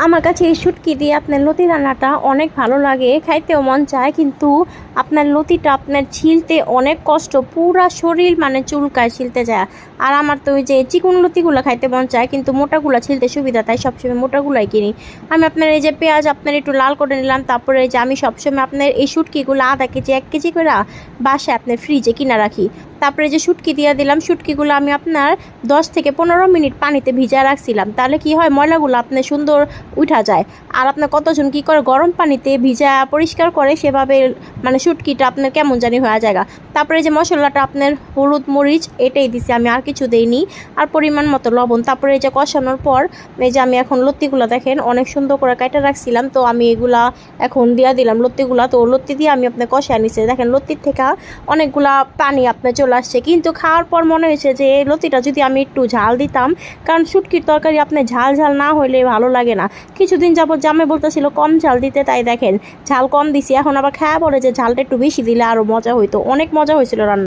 আমার কাছে এই শুটকি দিয়ে আপনার লতি রান্নাটা অনেক ভালো লাগে, খাইতেও মন চায়, কিন্তু আপনার লতিটা আপনার ছিলতে অনেক কষ্ট, পুরা শরীর মানে চুলকায় ছিলতে যায়। আর আমার তো ওই যে চিকন লতিগুলো খাইতে মন চায়, কিন্তু মোটাগুলো ছিলতে সুবিধা, তাই সবসময় মোটাগুলাই কিনি। আমি আপনার এই যে পেঁয়াজ আপনার একটু লাল করে নিলাম, তারপরে এই যে আমি সবসময় আপনার এই শুটকিগুলো আধা কেজি 1 কেজি করে বাসায় আপনার ফ্রিজে কিনা রাখি। তারপরে যে শুটকি দিয়ে দিলাম, শুটকিগুলো আমি আপনার 10 থেকে 15 মিনিট পানিতে ভিজা রাখছিলাম, তাহলে কি হয় ময়লাগুলো আপনার সুন্দর উঠা যায়। আর আপনার কতজন কি করে গরম পানিতে ভিজা পরিষ্কার করে, সেভাবে মানে শুটকিটা আপনার কেমন জানি হয়ে যায়। তারপরে যে মশলাটা আপনার হলুদ মরিচ এটাই দিছি আমি, আর কিছু দেইনি, আর পরিমাণ মতো লবণ। তারপরে এই যে কষানোর পর এই যে আমি এখন লত্তিগুলো দেখেন অনেক সুন্দর করে কাটা রাখছিলাম, তো আমি এগুলা এখন দিয়া দিলাম লত্তিগুলা। তো লত্তি দিয়ে আমি আপনার কষায় নিচ্ছি, দেখেন লত্তির থেকে অনেকগুলা পানি আপনার চলে আসছে, কিন্তু খাওয়ার পর মনে হয়েছে যে এই লতিটা যদি আমি একটু ঝাল দিতাম, কারণ শুটকির তরকারি আপনার ঝাল ঝাল না হলে ভালো লাগে না। কিছুদিন যাবত জামাই বলতেছিল কম ঝাল দিতে, তাই দেখেন ঝাল কম দিছি। এখন আবার খাওয়া পড়ে যে ঝালটা একটু বেশি দিলে আরও মজা হইতো, অনেক মজা হয়েছিল রান্না।